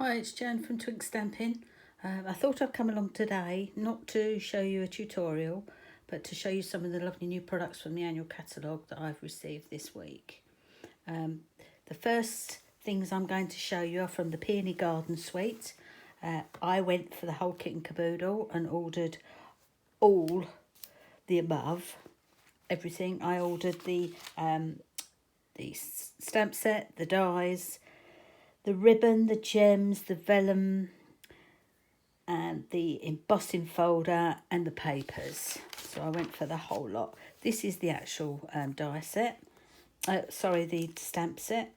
Hi, it's Jan from Twig Stampin'. I thought I'd come along today not to show you a tutorial, but to show you some of the lovely new products from the annual catalogue that I've received this week. The first things I'm going to show you are from the Peony Garden Suite. I went for the whole kit and caboodle and ordered all the above, everything. I ordered the stamp set, the dies, the ribbon, the gems, the vellum, and the embossing folder and the papers. So I went for the whole lot. This is the actual die set. The stamp set.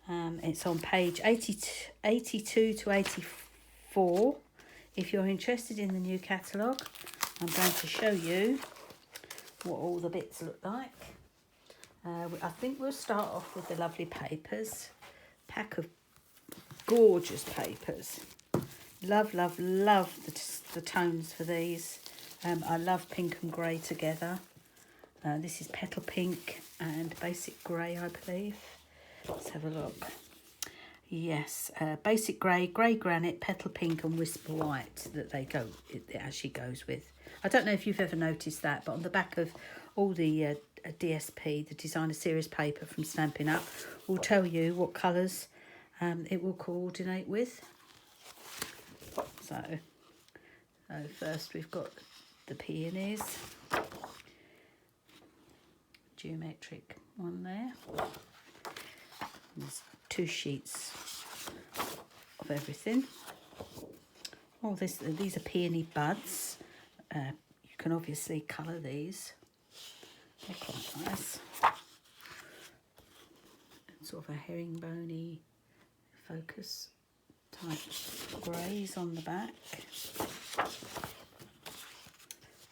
It's on page 82 to 84. If you're interested in the new catalogue, I'm going to show you what all the bits look like. I think we'll start off with the lovely papers. Pack of gorgeous papers. Love the tones for these. I love pink and grey together. This is petal pink and basic grey, I believe. Let's have a look. Yes, basic grey, grey granite, petal pink and whisper white it actually goes with. I don't know if you've ever noticed that, but on the back of all the DSP, the designer series paper from Stampin'Up, will tell you what colours it will coordinate with. So first we've got the peonies, geometric one there. There's 2 sheets of everything. Oh, these are peony buds. You can obviously colour these. They're quite nice. Sort of a herringbony focus type greys on the back.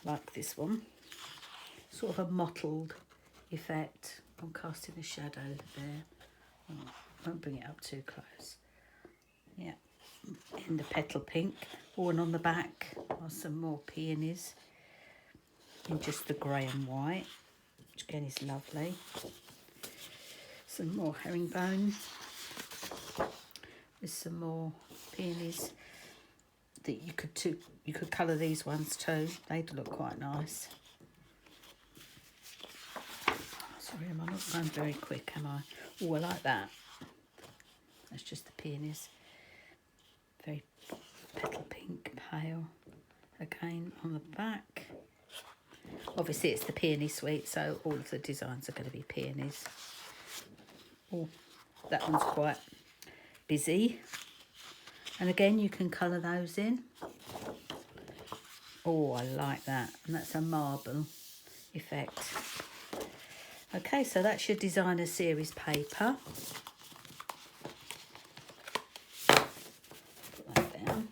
Like this one. Sort of a mottled effect. I'm casting a shadow there. Oh, won't bring it up too close. Yeah, in the petal pink. Oh, and on the back are some more peonies in just the grey and white, which again is lovely. Some more herringbone with some more peonies that you could colour these ones too. They'd look quite nice. Sorry, am I not going very quick, am I? Oh, I like that. That's just the peonies. Very petal pink, pale. Again, on the back. Obviously, it's the Peony Suite, so all of the designs are going to be peonies. Oh, that one's quite busy. And again, you can colour those in. Oh, I like that. And that's a marble effect. Okay, so that's your designer series paper. Put that down.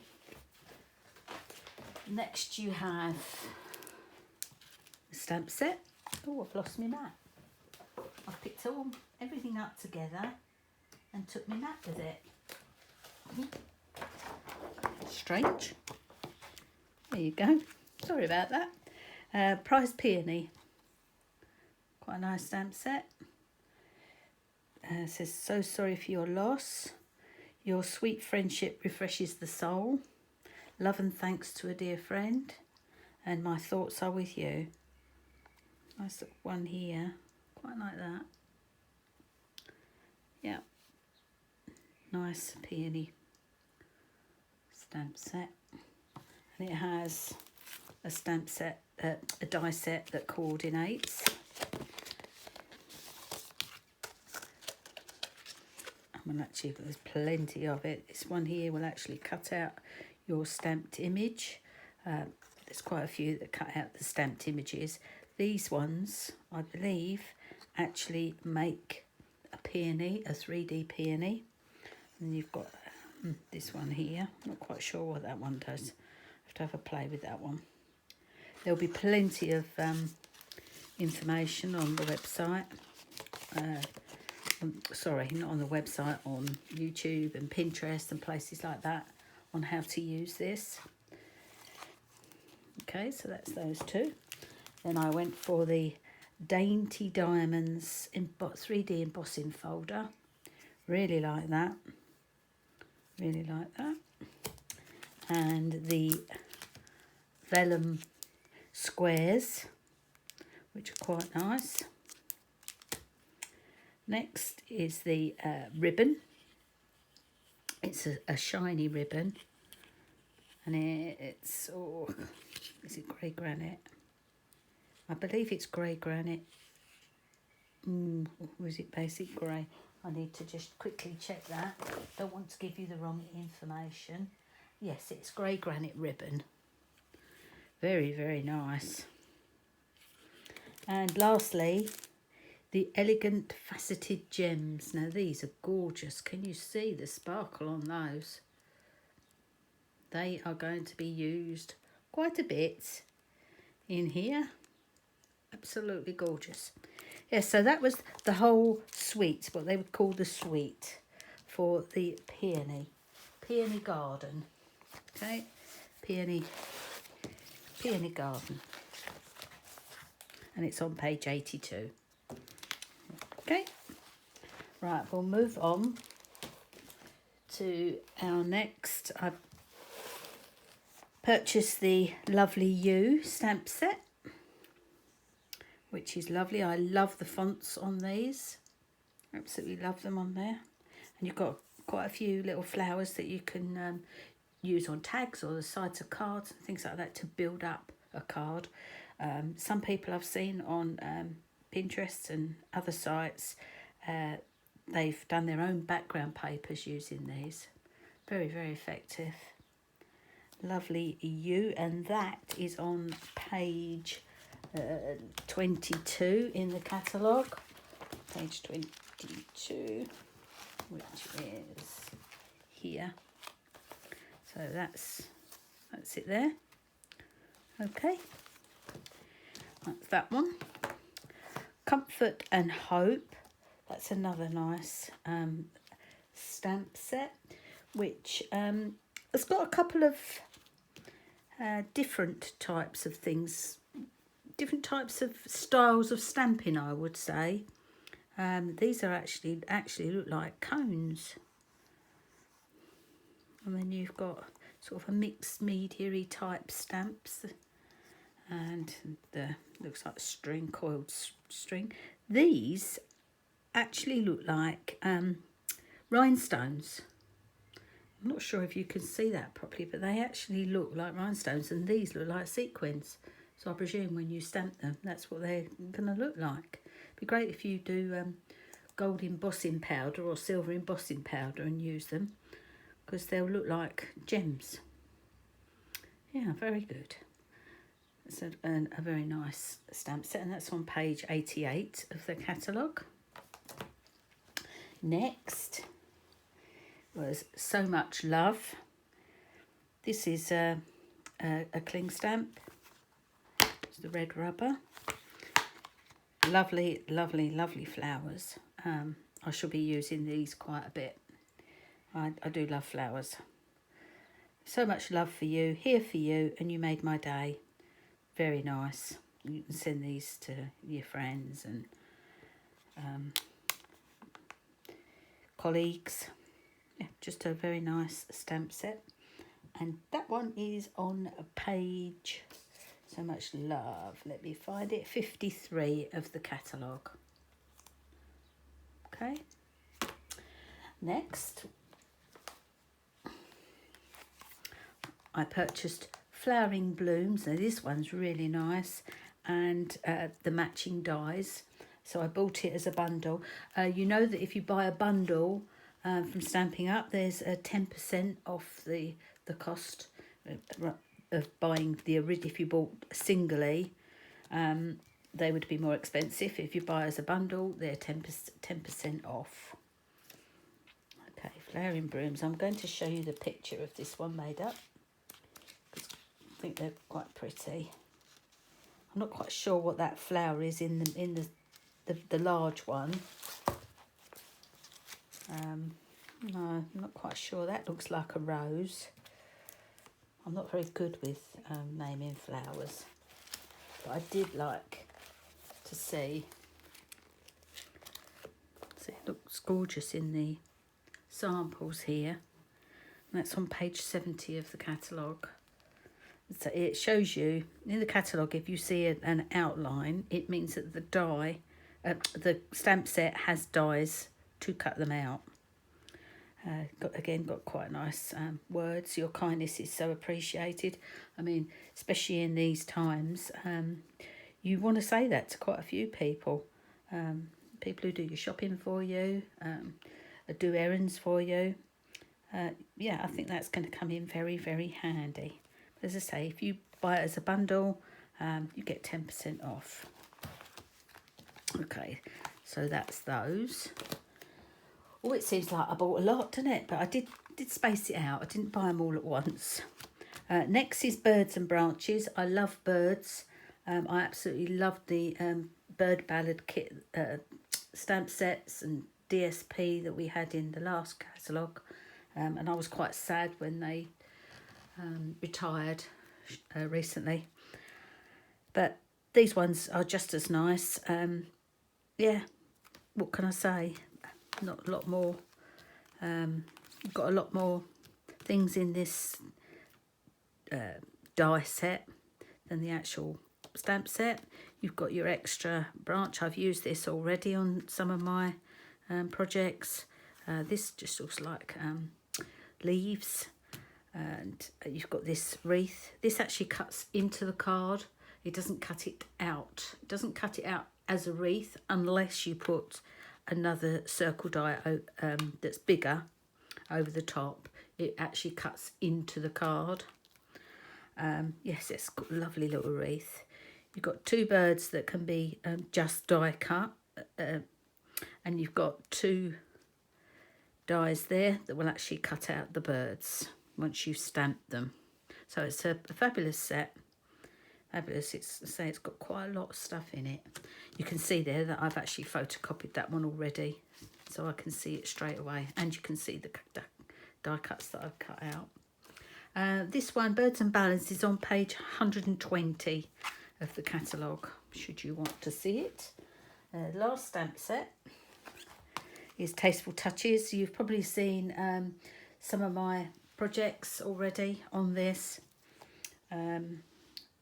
Next you have the stamp set. Oh, I've lost my map. I've picked everything up together and took my map with it. Strange. There you go. Sorry about that. Prize Peony. Quite a nice stamp set. It says, so sorry for your loss. Your sweet friendship refreshes the soul. Love and thanks to a dear friend. And my thoughts are with you. Nice little one here. Quite like that. Yeah. Nice peony stamp set. And it has a stamp set, a die set that coordinates. Well, actually, there's plenty of it. This one here will actually cut out your stamped image. There's quite a few that cut out the stamped images. These ones, I believe, actually make a peony, a 3D peony. And you've got this one here. Not quite sure what that one does. Have to have a play with that one. There'll be plenty of information on the website. Sorry, not on the website, on YouTube and Pinterest and places like that on how to use this. Okay, so that's those two. Then I went for the Dainty Diamonds 3D embossing folder. Really like that. Really like that. And the vellum squares, which are quite nice. Next is the ribbon. It's a shiny ribbon, and it's, oh, is it grey granite? I believe it's grey granite. Or is it basic grey? I need to just quickly check that. Don't want to give you the wrong information. Yes, it's grey granite ribbon. Very, very nice. And lastly, the elegant faceted gems. Now these are gorgeous. Can you see the sparkle on those? They are going to be used quite a bit in here. Absolutely gorgeous. Yes, so that was the whole suite, what they would call the suite for the Peony garden. Okay, Peony garden. And it's on page 82. Okay, right, we'll move on to our next. I've purchased the Lovely You stamp set, which is lovely. I love the fonts on these. Absolutely love them on there. And you've got quite a few little flowers that you can use on tags or the sides of cards and things like that to build up a card. Some people I've seen on Pinterest and other sites, they've done their own background papers using these. Very, very effective. Lovely You, and that is on page 22 in the catalogue. Page 22, which is here. So that's it there. Okay, that's that one. Comfort and Hope. That's another nice stamp set, which has got a couple of different types of things, different types of styles of stamping, I would say. These are actually look like cones. And then you've got sort of a mixed media-y type stamps. And the looks like string, coiled string. These actually look like rhinestones. I'm not sure if you can see that properly, but they actually look like rhinestones, and these look like sequins. So I presume when you stamp them, that's what they're going to look like. It'd be great if you do gold embossing powder or silver embossing powder and use them, because they'll look like gems. Yeah, very good. It's a very nice stamp set, and that's on page 88 of the catalogue. Next was So Much Love. This is a cling stamp. It's the red rubber. Lovely, lovely, lovely flowers. I shall be using these quite a bit. I do love flowers. So much love for you, here for you, and you made my day. Very nice. You can send these to your friends and colleagues. Yeah, just a very nice stamp set. And that one is on page, So Much Love, let me find it, 53 of the catalogue. Okay. Next, I purchased Flowering Blooms. Now this one's really nice, and the matching dies. So I bought it as a bundle. You know that if you buy a bundle from Stampin' Up, there's a 10% off the cost of buying the original. If you bought singly, they would be more expensive. If you buy as a bundle, they're 10% off. Okay, Flowering Blooms. I'm going to show you the picture of this one made up. I think they're quite pretty. I'm not quite sure what that flower is in the large one. No, I'm not quite sure. That looks like a rose. I'm not very good with naming flowers, but I did like to see. So it looks gorgeous in the samples here. That's on page 70 of the catalogue. So it shows you, in the catalogue, if you see an outline, it means that the die, the stamp set has dies to cut them out. Got quite nice words. Your kindness is so appreciated. I mean, especially in these times, you want to say that to quite a few people. People who do your shopping for you, do errands for you. Yeah, I think that's going to come in very, very handy. As I say, if you buy it as a bundle, you get 10% off. Okay, so that's those. Oh, it seems like I bought a lot, doesn't it? But I did space it out. I didn't buy them all at once. Next is Birds and Branches. I love birds. I absolutely love the bird ballad kit stamp sets and DSP that we had in the last catalogue. And I was quite sad when they retired recently. But these ones are just as nice. Yeah, what can I say? Not a lot more. You've got a lot more things in this die set than the actual stamp set. You've got your extra branch. I've used this already on some of my projects. This just looks like leaves, and you've got this wreath. This actually cuts into the card. It doesn't cut it out. It doesn't cut it out as a wreath unless you put another circle die that's bigger over the top. It actually cuts into the card. Yes, it's got a lovely little wreath. You've got two birds that can be just die cut, and you've got two dies there that will actually cut out the birds once you've stamped them. So it's a fabulous set. Fabulous. It's got quite a lot of stuff in it. You can see there that I've actually photocopied that one already, so I can see it straight away, and you can see the die cuts that I've cut out. This one, Birds and Balance, is on page 120 of the catalogue, should you want to see it. Last stamp set is Tasteful Touches. You've probably seen some of my projects already on this.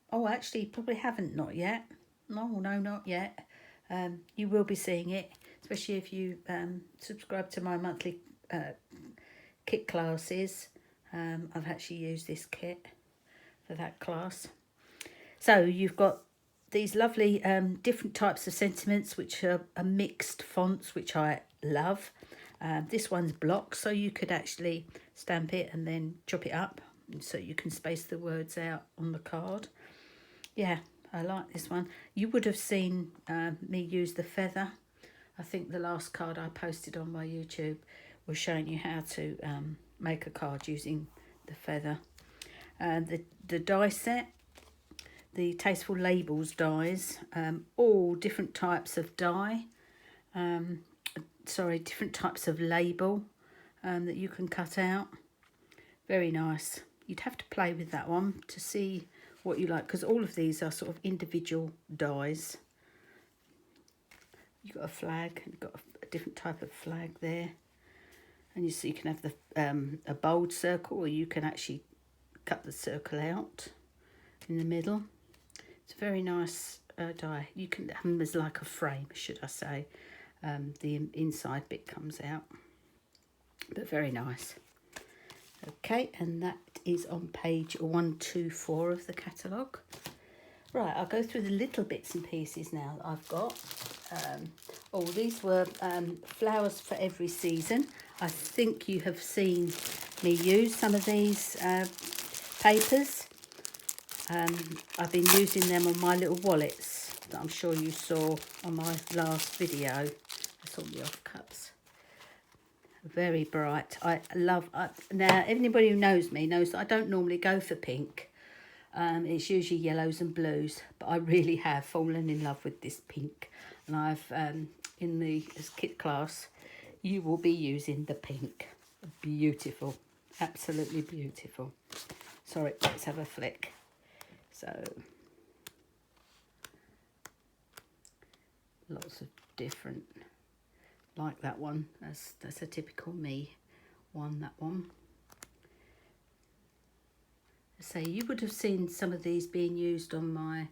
Oh, actually, probably haven't, not yet. No, not yet. You will be seeing it, especially if you subscribe to my monthly kit classes. I've actually used this kit for that class. So you've got these lovely different types of sentiments, which are mixed fonts, which I love. This one's block, so you could actually stamp it and then chop it up so you can space the words out on the card. Yeah, I like this one. You would have seen me use the feather. I think the last card I posted on my YouTube was showing you how to make a card using the feather. The die set, the Tasteful Labels dies, all different types of die. Different types of label that you can cut out. Very nice. You'd have to play with that one to see what you like, because all of these are sort of individual dies. You've got a flag, you've got a different type of flag there, and you see you can have the a bold circle, or you can actually cut the circle out in the middle. It's a very nice die. You can have them as like a frame, should I say. The inside bit comes out, but very nice. Okay, and that is on page 124 of the catalogue. Right, I'll go through the little bits and pieces now that I've got. These were flowers for every season. I think you have seen me use some of these papers. I've been using them on my little wallets that I'm sure you saw on my last video. That's all the offcuts. Very bright. Now anybody who knows me knows that I don't normally go for pink. It's usually yellows and blues, but I really have fallen in love with this pink, and I've in the kit class you will be using the pink. Beautiful, absolutely beautiful. Sorry, let's have a flick. So lots of different, like that one, that's a typical me one, that one. say you would have seen some of these being used on my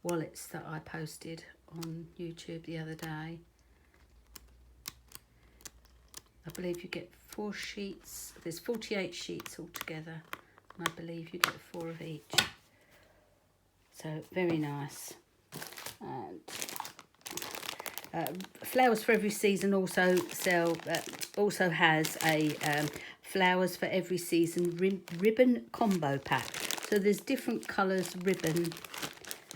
wallets that I posted on YouTube the other day. I believe you get 4 sheets. There's 48 sheets altogether, and I believe you get 4 of each. So very nice. And Flowers for Every Season also also has a Flowers for Every Season ribbon combo pack. So there's different colours ribbon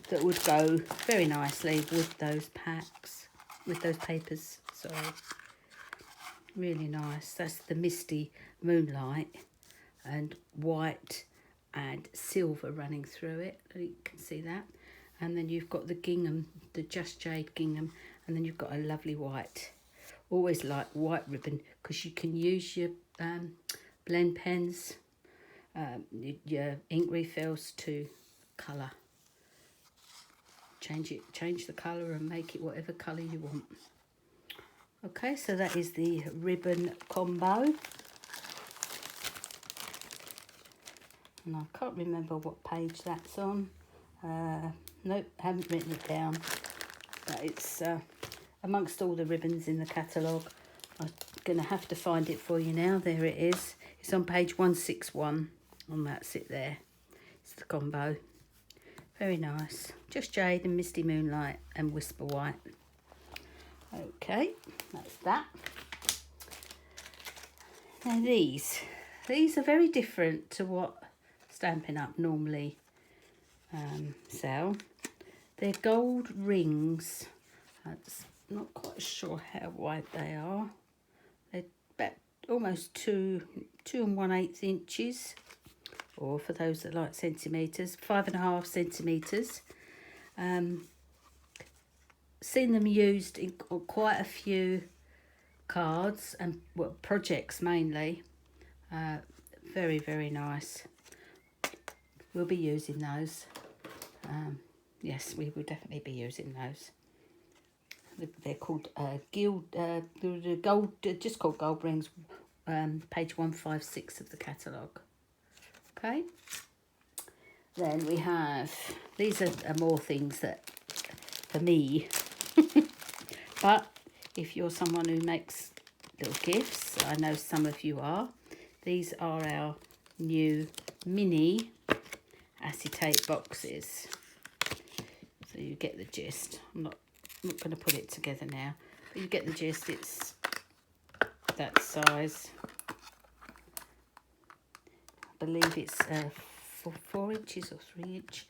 that would go very nicely with those packs, with those papers. Sorry, really nice. That's the Misty Moonlight and white and silver running through it. You can see that. And then you've got the gingham, the Just Jade gingham, and then you've got a lovely white. Always like white ribbon because you can use your blend pens, your ink refills to colour. Change the colour and make it whatever colour you want. Okay, so that is the ribbon combo. And I can't remember what page that's on. Nope, haven't written it down. But it's amongst all the ribbons in the catalogue. I'm going to have to find it for you now. There it is. It's on page 161. And that's it there. It's the combo. Very nice. Just Jade and Misty Moonlight and Whisper White. Okay, that's that. Now these are very different to what Stampin' Up normally sell. They're gold rings. I'm not quite sure how wide they are. They're about almost 2 1/8 inches, or for those that like centimetres, 5.5 centimetres. Seen them used in quite a few cards and projects mainly. Very, very nice. We'll be using those. Yes, we will definitely be using those. They're called gold, just called gold rings. Page 156 of the catalogue. Okay. Then we have, these are more things that for me. But if you're someone who makes little gifts, I know some of you are, these are our new mini acetate boxes. So you get the gist. I'm not going to put it together now, but you get the gist. It's that size. I believe it's 4 inches or 3 inch.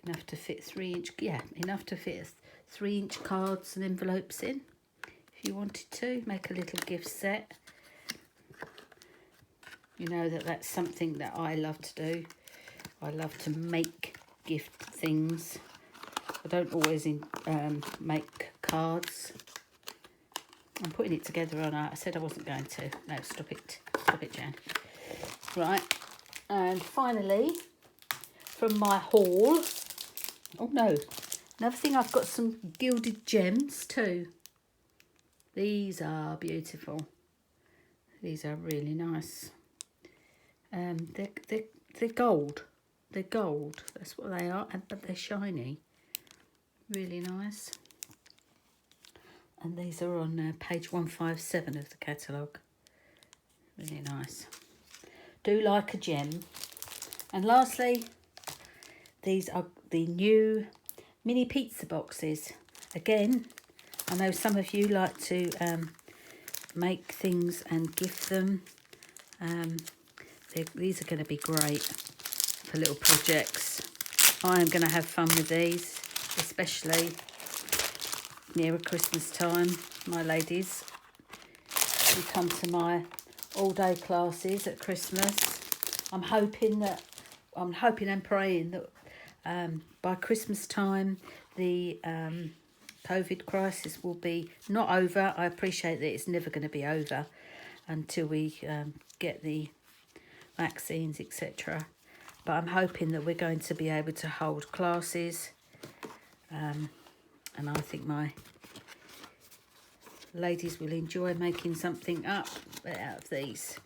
Enough to fit 3 inch, yeah, enough to fit 3 inch cards and envelopes in. If you wanted to make a little gift set, you know that's something that I love to do. I love to make gift things. I don't always make cards. I'm putting it together on. I said I wasn't going to. No, stop it, Jan. Right, and finally, from my haul. Oh no, another thing, I've got some gilded gems too. These are beautiful. These are really nice. They're gold. They're gold. That's what they are, but they're shiny. Really nice. And these are on page 157 of the catalogue. Really nice. Do like a gem. And lastly, these are the new mini pizza boxes. Again, I know some of you like to make things and gift them. These are going to be great for little projects. I am going to have fun with these, especially nearer Christmas time. My ladies who come to my all-day classes at Christmas. I'm hoping and praying that by Christmas time the COVID crisis will be not over. I appreciate that it's never going to be over until we get the vaccines, etc. But I'm hoping that we're going to be able to hold classes, and I think my ladies will enjoy making something up out of these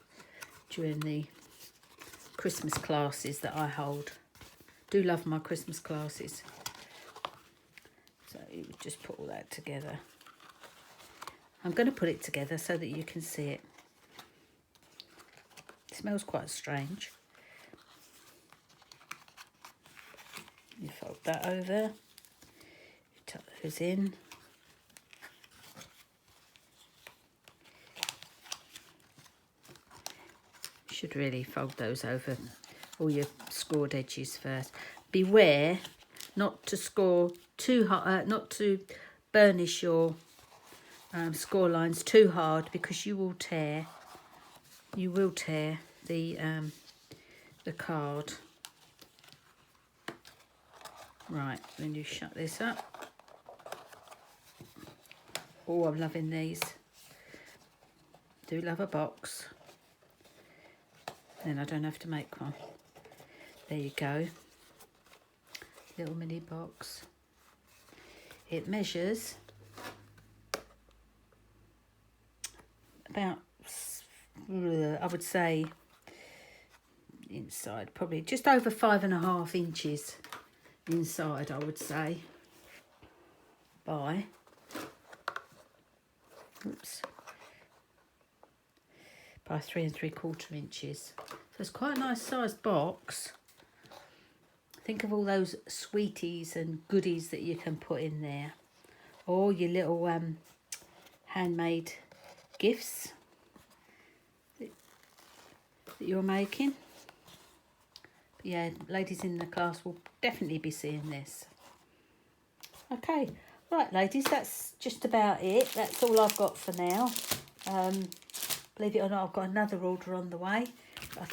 during the Christmas classes that I hold. Do love my Christmas classes. So you just put all that together. I'm going to put it together so that you can see it. It smells quite strange. You fold that over. You tuck those in. You should really fold those over all your scored edges first. Beware not to score too hard, not to burnish your score lines too hard, because you will tear the card. Right, then you shut this up. Oh, I'm loving these. Do love a box. Then I don't have to make one. There you go. Little mini box. It measures about, I would say, inside probably just over 5.5 inches inside, I would say, by 3 3/4 inches. So it's quite a nice sized box. Think of all those sweeties and goodies that you can put in there, or your little handmade gifts that you're making. But yeah, ladies in the class will definitely be seeing this. Okay, right ladies, that's just about it. That's all I've got for now. Believe it or not, I've got another order on the way. I'm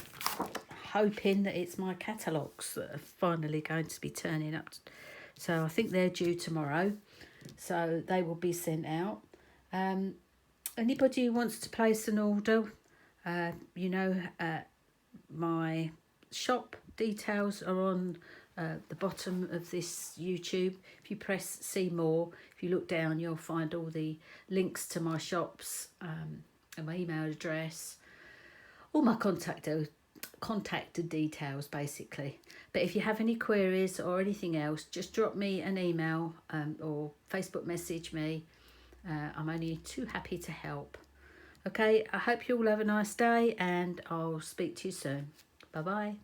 hoping that it's my catalogues that are finally going to be turning up. So I think they're due tomorrow, so they will be sent out. Anybody who wants to place an order, my shop details are on the bottom of this YouTube. If you press see more, if you look down, you'll find all the links to my shops, and my email address, all my contact details basically. But if you have any queries or anything else, just drop me an email or Facebook message me. I'm only too happy to help. Okay, I hope you all have a nice day, and I'll speak to you soon. Bye bye.